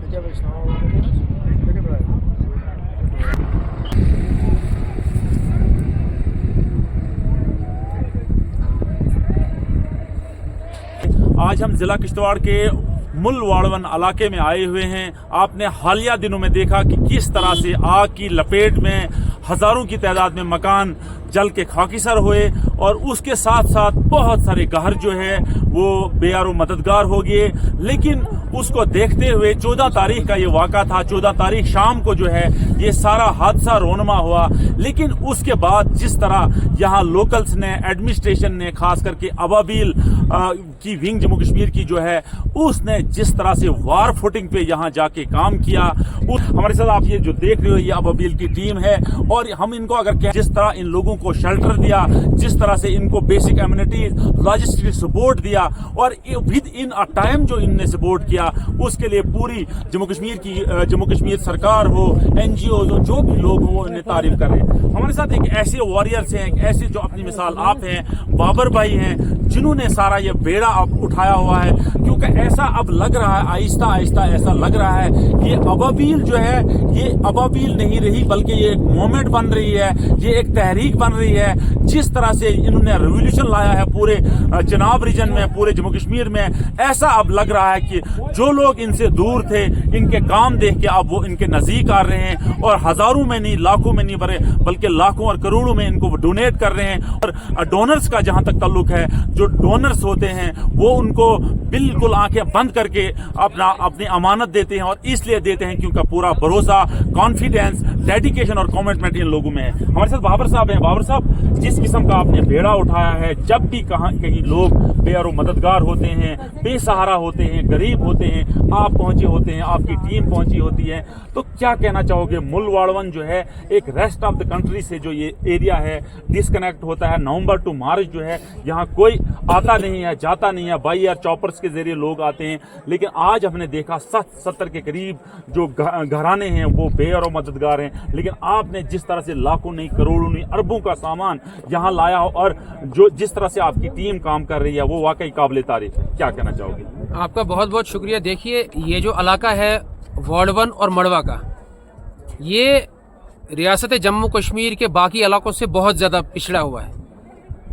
Ya ves, no, ¿qué te parece? आज हम ज़िला किश्तवाड़ के मुलवाड़वन इलाके में आए हुए हैं। आपने हालिया दिनों में देखा कि किस तरह से आग की लपेट में हज़ारों की तादाद में मकान जल के खाकीसर हुए और उसके साथ साथ बहुत सारे घर जो है वो बेयारो मददगार हो गए। लेकिन उसको देखते हुए 14 तारीख का ये वाक़ा था। 14 तारीख शाम को जो है ये सारा हादसा रोनमा हुआ। लेकिन उसके बाद जिस तरह यहाँ लोकल्स ने, एडमिनिस्ट्रेशन ने, खास करके अबाबील की विंग जम्मू कश्मीर की जो है उसने जिस तरह से वार फुटिंग पे यहाँ जाके काम किया। हमारे साथ आप ये जो देख रहे हो ये अबाबील की टीम है और हम इनको अगर जिस तरह इन लोगों को शेल्टर दिया, जिस तरह से इनको बेसिक एमिनिटीज, लॉजिस्टिक सपोर्ट दिया और विद इन अ टाइम जो इनने सपोर्ट किया, उसके लिए पूरी जम्मू कश्मीर सरकार हो, NGOs हो, जो भी लोग हो, इन्हें तारीफ कर रहे हैं। हमारे साथ एक ऐसे वॉरियर्स हैं, एक ऐसे जो अपनी मिसाल आप हैं, बाबर भाई हैं, जिन्होंने सारा ये बेड़ा अब उठाया हुआ है। क्योंकि ऐसा अब लग रहा है, आहिस्ता आहिस्ता ऐसा लग रहा है ये अबाबील जो है ये अबाबील नहीं रही बल्कि ये एक मूवमेंट बन रही है, ये एक तहरीक बन रही है। जिस तरह से इन्होंने रेवोल्यूशन लाया है पूरे चिनाब रीजन में, पूरे जम्मू कश्मीर में, ऐसा अब लग रहा है कि जो लोग इनसे दूर थे, इनके काम देख के अब वो इनके नजदीक आ रहे हैं और हजारों में नहीं, लाखों में नहीं बल्कि लाखों और करोड़ों में इनको डोनेट कर रहे हैं। और डोनर्स का जहां तक ताल्लुक है, जो डोनर्स होते हैं वो उनको बिल्कुल आंखें बंद करके अपनी अमानत देते हैं और इसलिए देते हैं क्योंकि पूरा भरोसा, कॉन्फिडेंस, डेडिकेशन और कमिटमेंट इन लोगों में है। हमारे साथ बाबर साहब हैं। बाबर साहब, जिस किस्म का आपने बेड़ा उठाया है, जब भी कहीं लोग बेयारो मददगार होते हैं, बेसहारा होते हैं, गरीब होते हैं, आप पहुंचे होते हैं, आपकी टीम पहुंची होती है, तो क्या कहना चाहोगे? मुलवाड़वन जो है एक रेस्ट ऑफ द कंट्री से जो ये एरिया है डिस्कनेक्ट होता है। नवंबर टू मार्च जो है यहाँ कोई आता नहीं है, जाता नहीं है, बाई एयर चॉपर्स के जरिए लोग आते हैं। लेकिन आज हमने देखा 70 के करीब जो घराने हैं वो बेयारो मददगार हैं। लेकिन आपने जिस तरह से लाखों नहीं, करोड़ों नहीं, अरबों का सामान यहाँ लाया और जो जिस तरह से आपकी टीम काम कर रही है वो वाकई काबिल तारीफ है। क्या कहना चाहोगे? आपका बहुत बहुत शुक्रिया। देखिए, ये जो इलाका है वार्डवन और मड़वा का, ये रियासत जम्मू कश्मीर के बाकी इलाकों से बहुत ज़्यादा पिछड़ा हुआ है।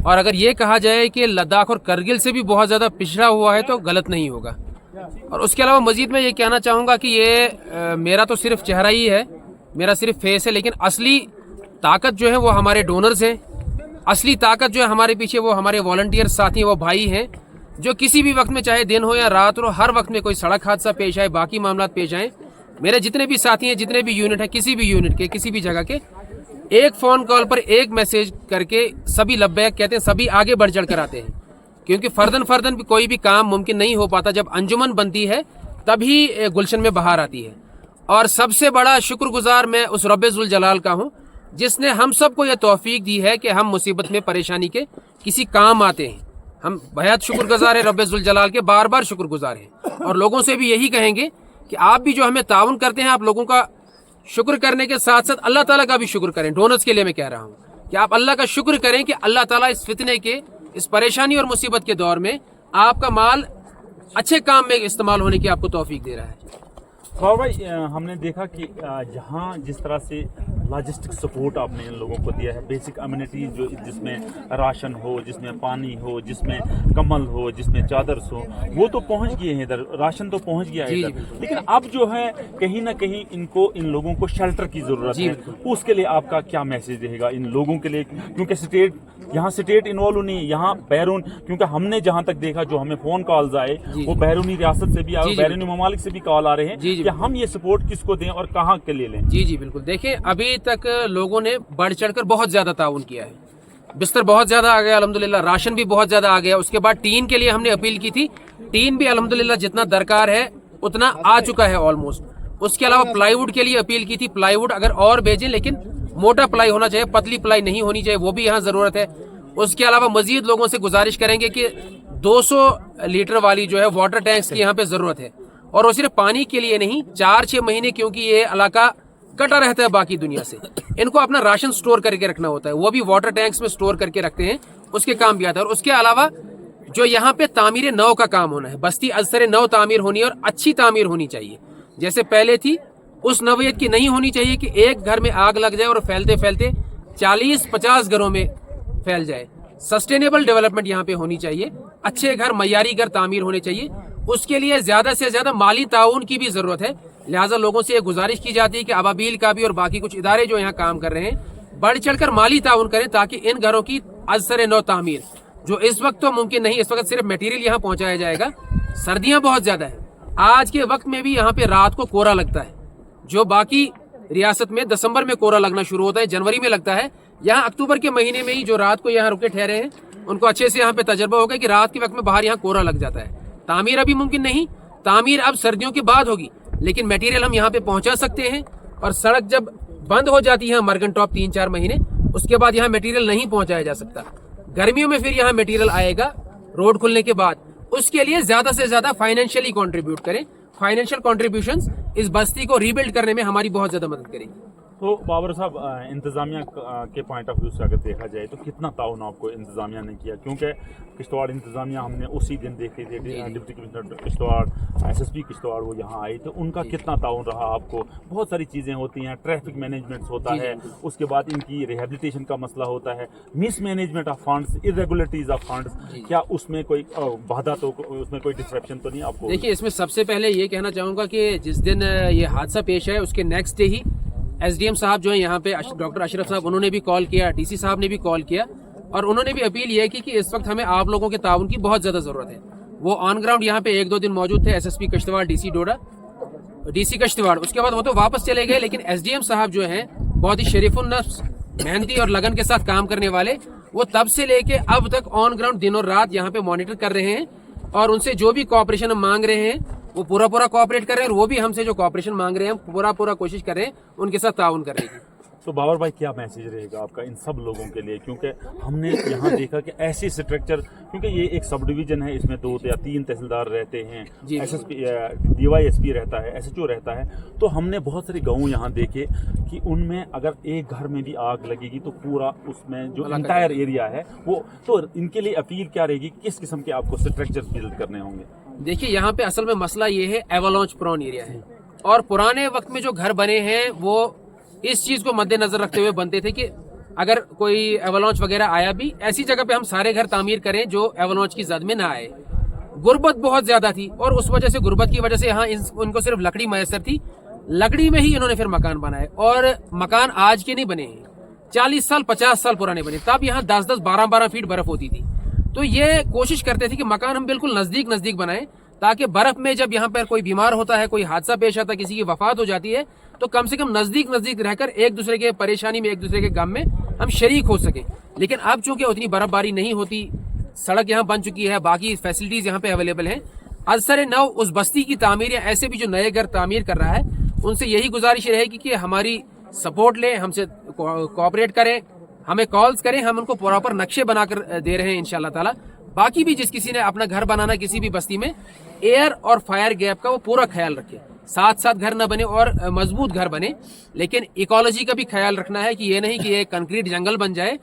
और अगर ये कहा जाए कि लद्दाख और करगिल से भी बहुत ज़्यादा पिछड़ा हुआ है तो गलत नहीं होगा। और उसके अलावा मज़ीद मैं ये कहना चाहूँगा कि ये मेरा तो सिर्फ चेहरा ही है, मेरा सिर्फ फेस है, लेकिन असली ताकत जो है वो हमारे डोनर्स हैं। असली ताकत जो है हमारे पीछे वो हमारे वॉलंटियर साथी, वो भाई हैं, जो किसी भी वक्त में, चाहे दिन हो या रात हो, हर वक्त में कोई सड़क हादसा पेश आए, बाकी मामला पेश आए, मेरे जितने भी साथी हैं, जितने भी यूनिट है, किसी भी यूनिट के, किसी भी जगह के, एक फ़ोन कॉल पर एक मैसेज करके सभी लब्बैक कहते हैं, सभी आगे बढ़ चढ़ कर आते हैं। क्योंकि फर्दन भी कोई भी काम मुमकिन नहीं हो पाता। जब अंजुमन बनती है तभी गुलशन में बहार आती है। और सबसे बड़ा शुक्रगुजार मैं उस रब्बे-जुल जलाल का हूँ जिसने हम सबको यह तौफीक दी है कि हम मुसीबत में, परेशानी के किसी काम आते हैं। हम बेहद शुक्रगुजार हैं रब्बे-जुल जलाल के, बार बार शुक्रगुजार हैं। और लोगों से भी यही कहेंगे कि आप भी जो हमें ताउन करते हैं, आप लोगों का शुक्र करने के साथ साथ अल्लाह ताला का भी शुक्र करें। डोनर्स के लिए मैं कह रहा हूँ कि आप अल्लाह का शुक्र करें कि अल्लाह ताला इस फितने के, इस परेशानी और मुसीबत के दौर में आपका माल अच्छे काम में इस्तेमाल होने की आपको तौफीक दे रहा है। और भाई, हमने देखा कि जहाँ जिस तरह से लॉजिस्टिक सपोर्ट आपने इन लोगों को दिया है, बेसिक अम्यूनिटीज जो जिसमें राशन हो, जिसमें पानी हो, जिसमें कम्बल हो, जिसमें चादर्स हो, वो तो पहुंच गए हैं इधर, राशन तो पहुंच गया है इधर। लेकिन अब जो है कहीं ना कहीं इन लोगों को शेल्टर की जरूरत है। उसके लिए आपका क्या मैसेज रहेगा इन लोगों के लिए? क्योंकि स्टेट इन्वॉल्व नहीं है, यहाँ बैरून, क्योंकि हमने जहाँ तक देखा, जो हमें फोन कॉल्स आए वो बैरूनी रियासत से भी आए, बैरूनी ममालिक से भी कॉल आ रहे हैं कि हम ये सपोर्ट किसको दें और कहाँ के लिए लें। जी बिल्कुल। देखिए, अभी तक लोगों ने बढ़ चढ़कर बहुत ज्यादा ताउन किया है। बिस्तर बहुत ज्यादा आ गया अल्हम्दुलिल्लाह, राशन भी बहुत ज्यादा आ गया। उसके बाद टीन के लिए हमने अपील की थी, टीन भी अल्हम्दुलिल्लाह जितना दरकार है उतना आ चुका है ऑलमोस्ट। उसके अलावा प्लाईवुड के लिए अपील की थी, प्लाईवुड अगर और भेजें, लेकिन मोटा प्लाई होना चाहिए, पतली प्लाई नहीं होनी चाहिए, वो भी यहाँ जरूरत है। उसके अलावा मजीद लोगों से गुजारिश करेंगे कि 200 लीटर वाली जो है वाटर टैंक्स की यहाँ पे जरूरत है। और वो सिर्फ पानी के लिए नहीं, 4-6 महीने, क्योंकि ये इलाका कटा रहता है बाकी दुनिया से, इनको अपना राशन स्टोर करके रखना होता है, वो भी वाटर टैंक्स में स्टोर करके रखते हैं, उसके काम भी आता है। और उसके अलावा जो यहाँ पे तामीर नौ का काम होना है, बस्ती अजसर नौ तामीर होनी है और अच्छी तामीर होनी चाहिए। जैसे पहले थी उस नौयत की नहीं होनी चाहिए कि एक घर में आग लग जाए और फैलते फैलते 40-50 घरों में फैल जाए। सस्टेनेबल डेवलपमेंट यहाँ पे होनी चाहिए, अच्छे घर, मयारी घर तामीर होने चाहिए। उसके लिए ज्यादा से ज्यादा माली ताउन की भी जरूरत है। लिहाजा लोगों से गुजारिश की जाती है कि अबाबील का भी और बाकी कुछ इदारे जो यहाँ काम कर रहे हैं बढ़ चढ़कर माली ताउन करें, ताकि इन घरों की अजसर नौ तामीर, जो इस वक्त तो मुमकिन नहीं, इस वक्त सिर्फ मटेरियल यहाँ पहुंचाया जाएगा। सर्दियां बहुत ज्यादा है, आज के वक्त में भी यहाँ पे रात को कोहरा लगता है, जो बाकी रियासत में दिसंबर में कोहरा लगना शुरू होता है, जनवरी में लगता है। यहाँ अक्टूबर के महीने में ही जो रात को यहाँ रुके ठहरे हैं उनको अच्छे से यहाँ पे तजर्बा होगा कि रात के वक्त में बाहर यहाँ कोहरा लग जाता है। तामीर अभी मुमकिन नहीं, तामीर अब सर्दियों के बाद होगी, लेकिन मटेरियल हम यहाँ पे पहुंचा सकते हैं। और सड़क जब बंद हो जाती है मरगन टॉप 3-4 महीने, उसके बाद यहाँ मटेरियल नहीं पहुंचाया जा सकता। गर्मियों में फिर यहाँ मटेरियल आएगा रोड खुलने के बाद। उसके लिए ज्यादा से ज्यादा फाइनेंशियली कंट्रीब्यूट करें। फाइनेंशियल कंट्रीब्यूशंस इस बस्ती को रीबिल्ड करने में हमारी बहुत ज्यादा मदद करेगी। तो बाबर साहब, इंतज़ामिया के पॉइंट ऑफ व्यू से अगर देखा जाए तो कितना ताउन आपको इंतज़ामिया ने किया? क्योंकि किश्तवाड़ इंतज़ामिया हमने उसी दिन देखी थी, deputy commissioner Kishtwar, SSP Kishtwar वो यहाँ आए थे, उनका कितना ताउन रहा आपको? बहुत सारी चीज़ें होती हैं, ट्रैफिक मैनेजमेंट होता है, उसके बाद इनकी रिहेबिलिटेशन का मसला होता है, miss management of funds, irregularities of funds, क्या उसमें कोई बाधा तो, उसमें कोई डिस्ट्रप्शन तो नहीं आपको? देखिए, इसमें सबसे पहले ये कहना चाहूँगा कि जिस दिन ये हादसा पेश आया उसके नेक्स्ट डे ही SDM साहब जो है यहाँ पे, डॉक्टर अशरफ साहब, उन्होंने भी कॉल किया, DC साहब ने भी कॉल किया, और उन्होंने भी अपील ये की कि इस वक्त हमें आप लोगों के ताउन की बहुत ज्यादा जरूरत है। वो ऑन ग्राउंड यहाँ पे 1-2 दिन मौजूद थे, SSP किश्तवाड़, DC डोडा, DC किश्तवाड़, उसके बाद वो तो वापस चले गए। लेकिन SDM साहब जो हैं बहुत ही शरीफुन नफ्स, मेहनती और लगन के साथ काम करने वाले, वो तब से लेके अब तक ऑन ग्राउंड दिनों रात यहाँ पे मॉनिटर कर रहे हैं, और उनसे जो भी कोऑपरेशन हम मांग रहे हैं वो पूरा कोऑपरेट कर रहे हैं, और वो भी हमसे जो कोऑपरेशन मांग रहे हैं पूरा कोशिश कर रहे हैं उनके साथ ताउन करने की। तो बाबर भाई, क्या मैसेज रहेगा आपका इन सब लोगों के लिए? क्योंकि हमने यहाँ देखा कि ऐसी स्ट्रक्चर, क्योंकि ये एक सब डिवीजन है, इसमें 2 या 3 तहसीलदार रहते हैं, SSP, DYSP रहता है, SHO रहता है, तो हमने बहुत सारे गाँव यहाँ देखे कि उनमें अगर एक घर में भी आग लगेगी तो पूरा उसमें जो इंटायर एरिया है वो, तो इनके लिए अपील क्या रहेगी? किस किस्म के आपको स्ट्रक्चर बिल्ड करने होंगे? देखिए, यहाँ पे असल में मसला ये है, एवलांच प्रोन एरिया है, और पुराने वक्त में जो घर बने हैं वो इस चीज को मद्देनजर रखते हुए बनते थे कि अगर कोई एवलांच वगैरह आया भी, ऐसी जगह पे हम सारे घर तामीर करें जो एवलांच की जद में ना आए। गुर्बत बहुत ज्यादा थी, और उस वजह से, गुर्बत की वजह से यहाँ उनको सिर्फ लकड़ी मैसर थी, लकड़ी में ही इन्होंने फिर मकान बनाए। और मकान आज के नहीं बने हैं, 40 साल 50 साल पुराने बने, तब यहाँ 10-10 12-12 फीट बर्फ होती थी। तो ये कोशिश करते थे कि मकान हम बिल्कुल नजदीक बनाएं, ताकि बर्फ में जब यहाँ पर कोई बीमार होता है, कोई हादसा पेश आता है, किसी की वफात हो जाती है, तो कम से कम नजदीक रहकर एक दूसरे के परेशानी में, एक दूसरे के गम में हम शरीक हो सकें। लेकिन अब चूंकि उतनी बर्फबारी नहीं होती, सड़क यहाँ बन चुकी है, बाकी फैसिलिटीज यहाँ पे अवेलेबल हैं, अजसर नौ उस बस्ती की तामीर या ऐसे भी जो नए घर तामीर कर रहा है, उनसे यही गुजारिश रहेगी कि हमारी सपोर्ट लें, हमसे कोऑपरेट करें, हमें कॉल्स करें, हम उनको प्रॉपर नक्शे बनाकर दे रहे हैं इंशाल्लाह ताला। बाकी भी जिस किसी ने अपना घर बनाना किसी भी बस्ती में, एयर और फायर गैप का वो पूरा ख्याल रखे, साथ घर न बने और मजबूत घर बने, लेकिन इकोलॉजी का भी ख्याल रखना है कि ये नहीं कि ये कंक्रीट जंगल बन जाए।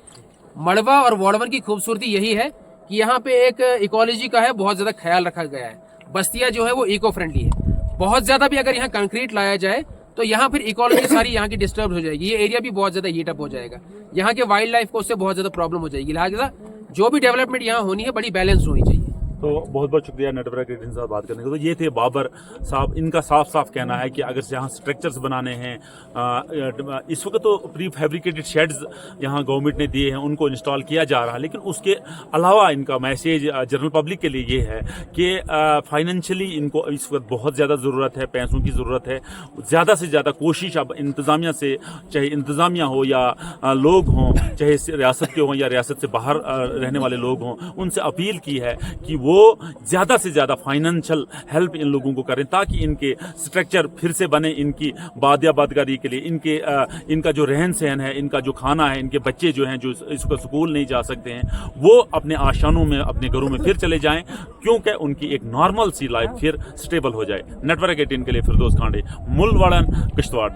मड़वा और वाड़वन की खूबसूरती यही है कि यहाँ पे एक इकोलॉजी का है बहुत ज्यादा ख्याल रखा गया है। बस्तियां जो है वो इको फ्रेंडली है, बहुत ज्यादा भी अगर यहाँ कंक्रीट लाया जाए तो यहाँ फिर इकोलॉजी सारी यहाँ की डिस्टर्ब हो जाएगी, ये एरिया भी बहुत ज्यादा हीट अप हो जाएगा, यहाँ के वाइल्ड लाइफ को उससे बहुत ज्यादा प्रॉब्लम हो जाएगी। लिहाजा जो भी डेवलपमेंट यहाँ होनी है बड़ी बैलेंस होनी चाहिए। तो बहुत बहुत शुक्रिया नेटवर्क के साथ बात करने का। तो ये थे बाबर साहब, इनका साफ कहना है कि अगर यहाँ स्ट्रक्चर्स बनाने हैं, इस वक्त तो प्री फैब्रिकेटेड शेड्स यहाँ गवर्नमेंट ने दिए हैं, उनको इंस्टॉल किया जा रहा है, लेकिन उसके अलावा इनका मैसेज जनरल पब्लिक के लिए ये है कि फाइनेंशियली इनको इस वक्त बहुत ज़्यादा ज़रूरत है, पैसों की ज़रूरत है। ज़्यादा से ज़्यादा कोशिश अब इंतज़ामिया से, चाहे इंतज़ामिया हो या लोग हों, चाहे रियासत के हों या रियासत से बाहर रहने वाले लोग हों, उनसे अपील की है कि वो ज़्यादा से ज़्यादा फाइनेंशियल हेल्प इन लोगों को करें, ताकि इनके स्ट्रक्चर फिर से बने, इनकी बादगारी के लिए, इनका जो रहन सहन है, इनका जो खाना है, इनके बच्चे जो हैं जो इसको स्कूल नहीं जा सकते हैं, वो अपने आशानों में, अपने घरों में फिर चले जाएं, क्योंकि उनकी एक नॉर्मल सी लाइफ फिर स्टेबल हो जाए। नेटवर्क 18 के लिए फिरदौस खांडे, मुलवाड़न, किश्तवाड़।